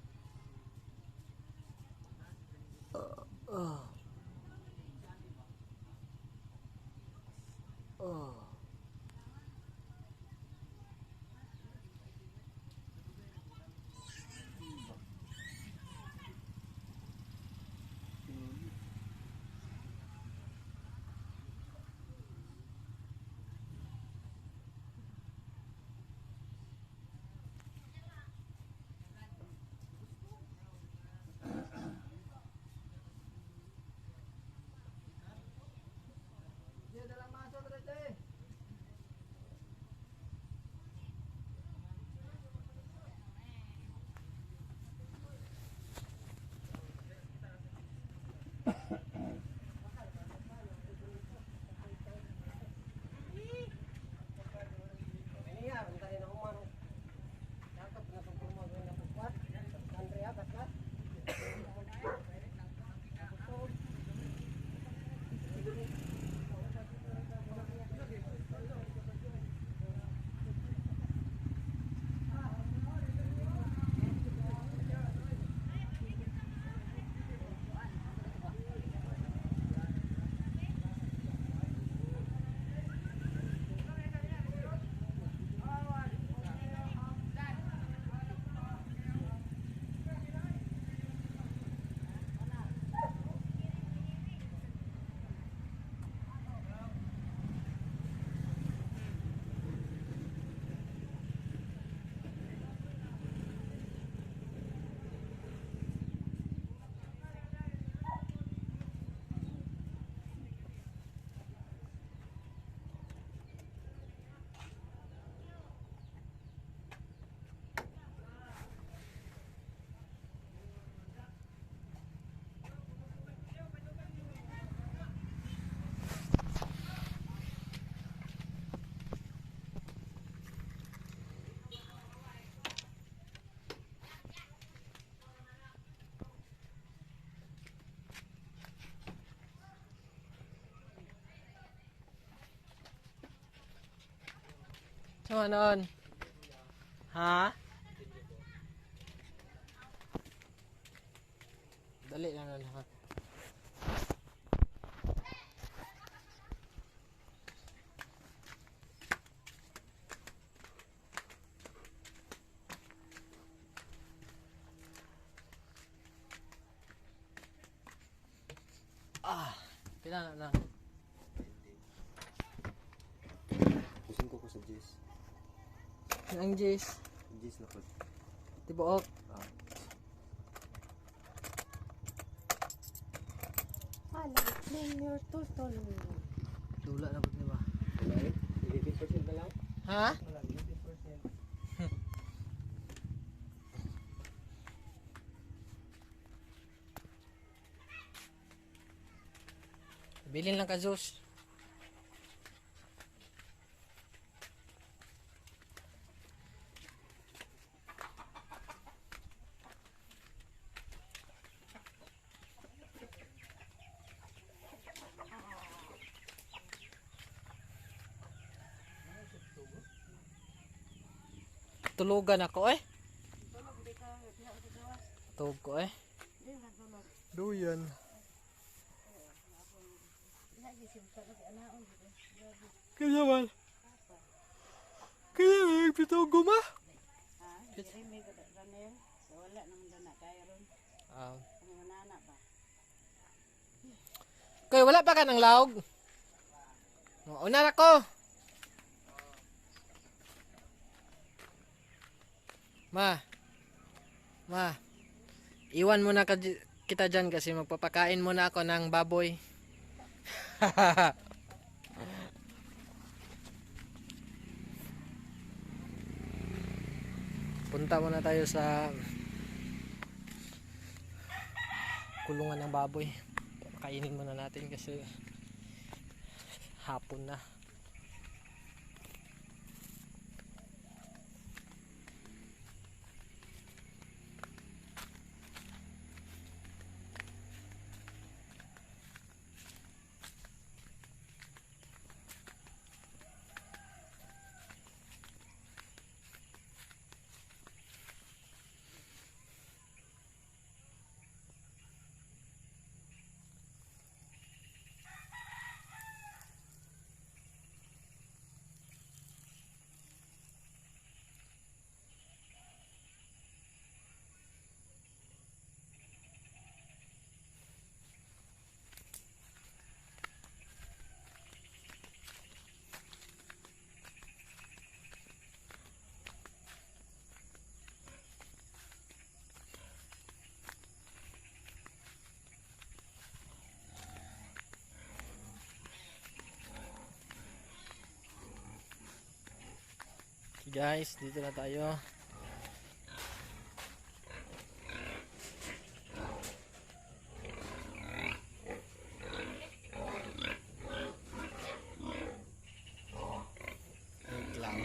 So, anon? Ha? Dali lang nun ha. Pila na. Pusing ko sa Jis. Ang Jis. Jis na ko. Tibuok. Clean your total. Dula na ba diba? Wala eh. 11% na lang. Ha? Wala, 11%. Bilin lang ka Zeus. Tulugan ako eh. Tulog ko eh. Duyan. Kaya man. Kaya man, pitong guma. Kaya wala pa ka ng laog? Una na ko. Ma. Iwan mo na kita dyan kasi magpapakain muna ako ng baboy. Punta muna tayo sa kulungan ng baboy. Kainin muna natin kasi hapon na. Guys, dito na tayo. Wait lang.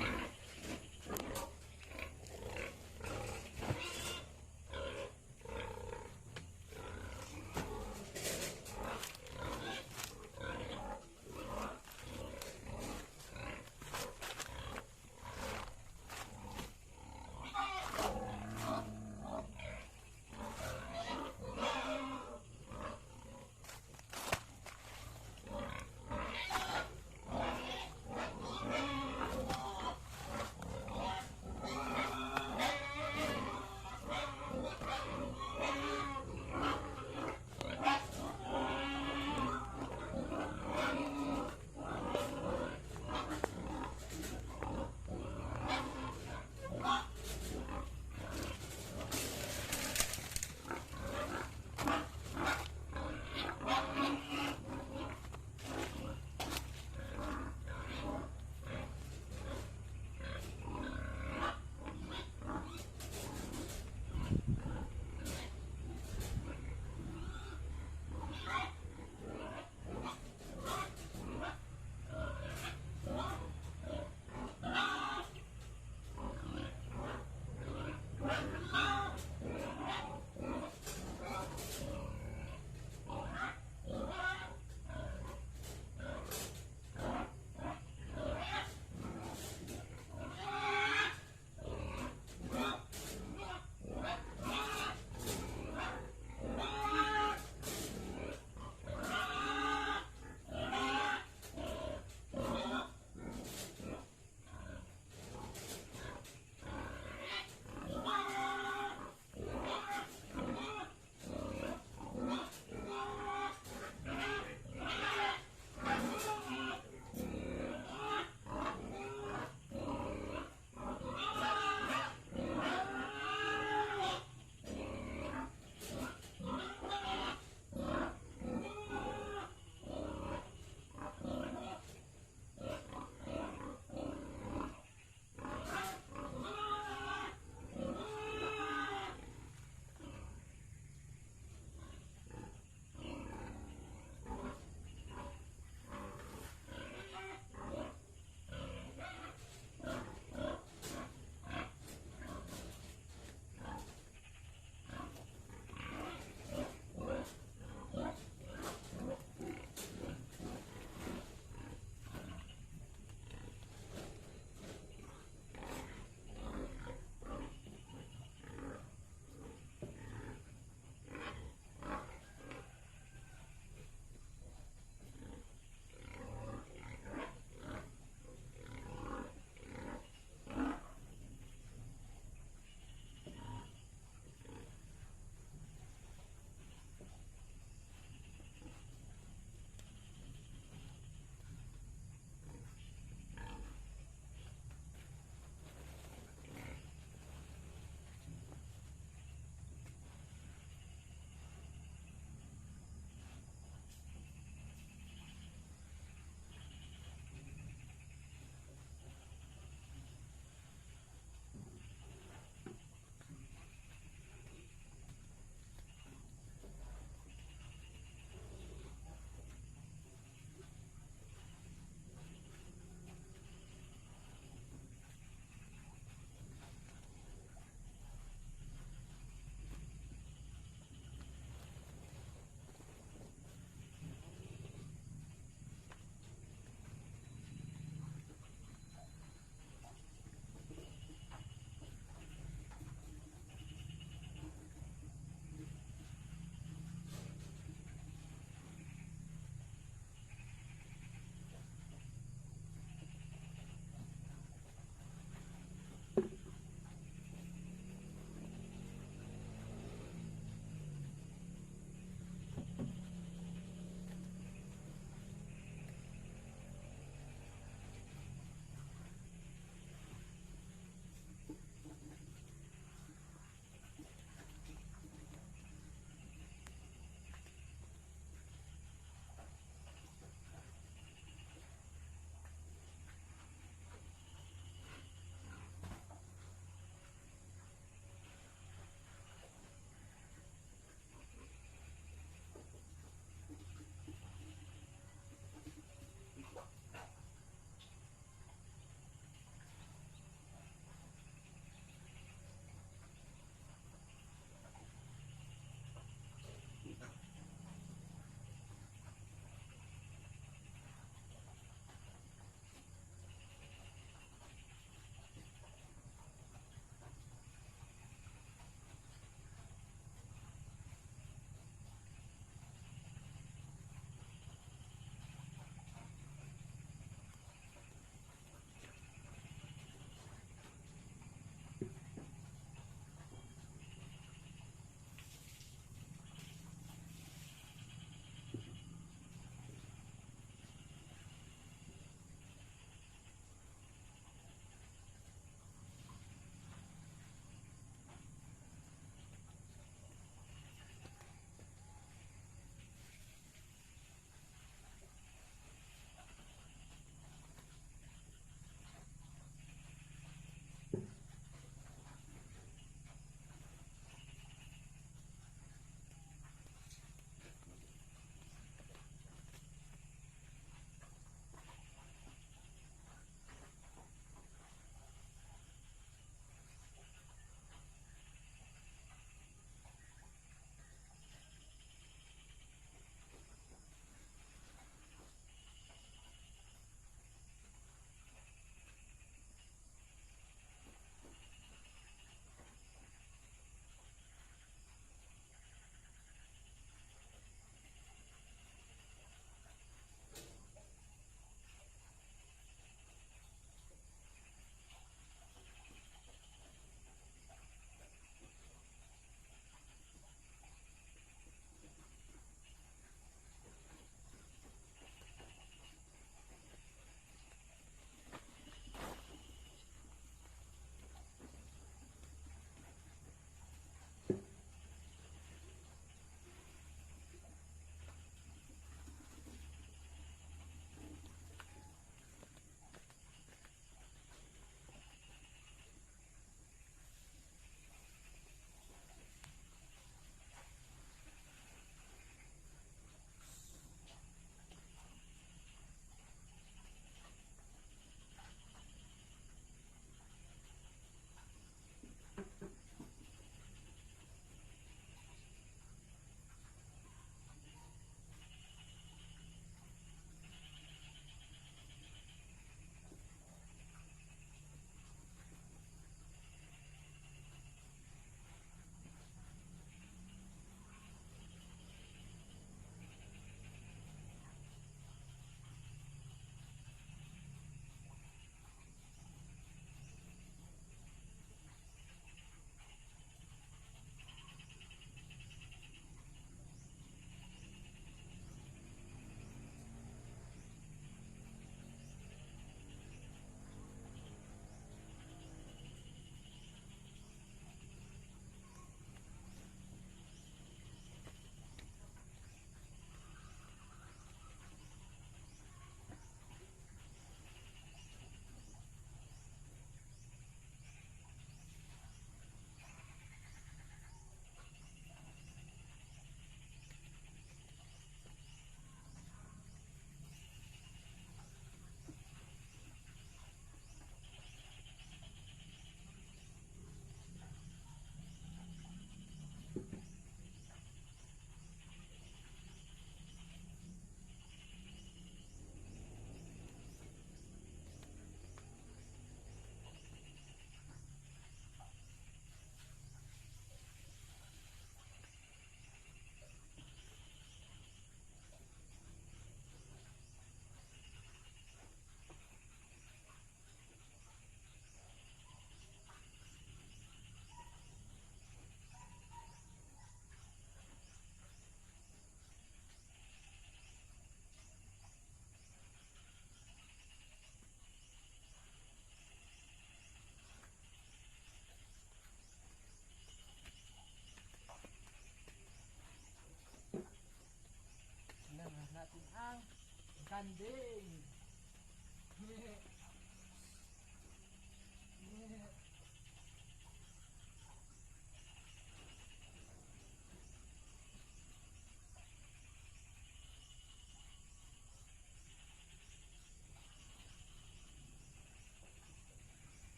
kanding.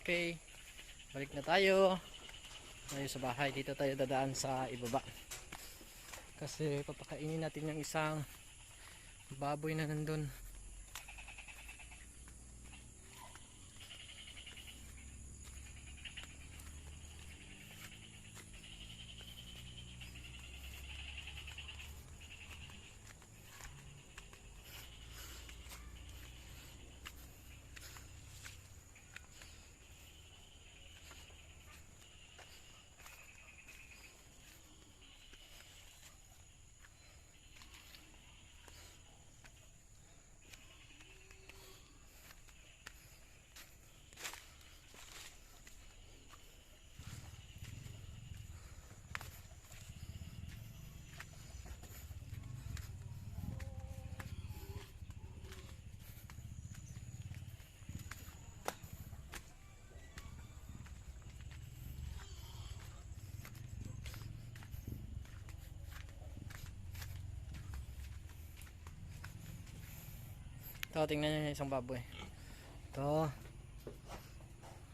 Okay, balik na tayo. Tayo sa bahay. Dito tayo dadaan sa ibaba. Kasi papakainin natin yung isang baboy na nandun. Ito, tingnan nyo yung isang baboy. Ito.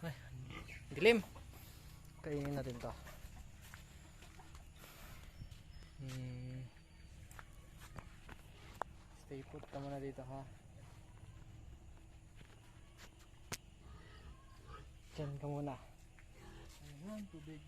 Ay, dilim. Kainin natin to. Stay put ka muna dito, ha. Diyan ka muna. Ayan, tubig.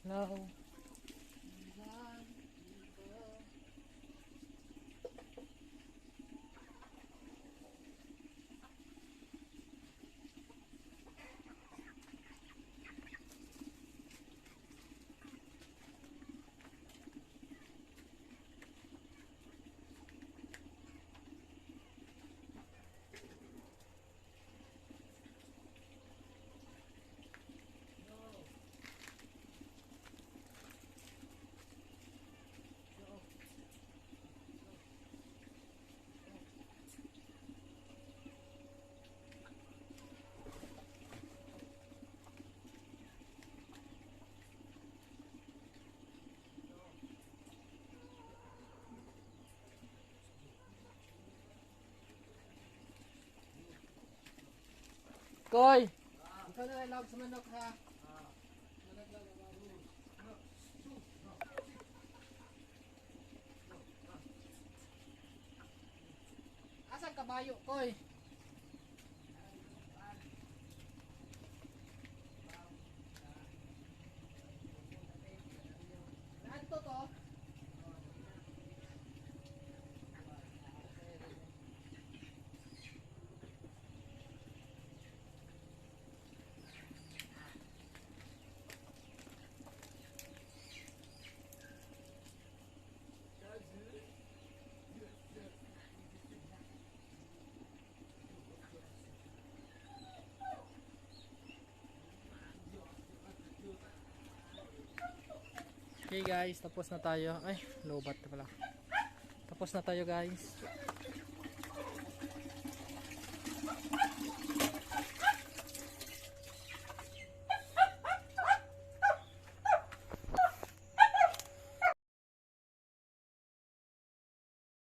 Hello. Koy! Ikaw na lang sa manok, ha? Asan kabayo, Koy? to to. Okay guys, tapos na tayo. Ay, lobat na pala. Tapos na tayo guys.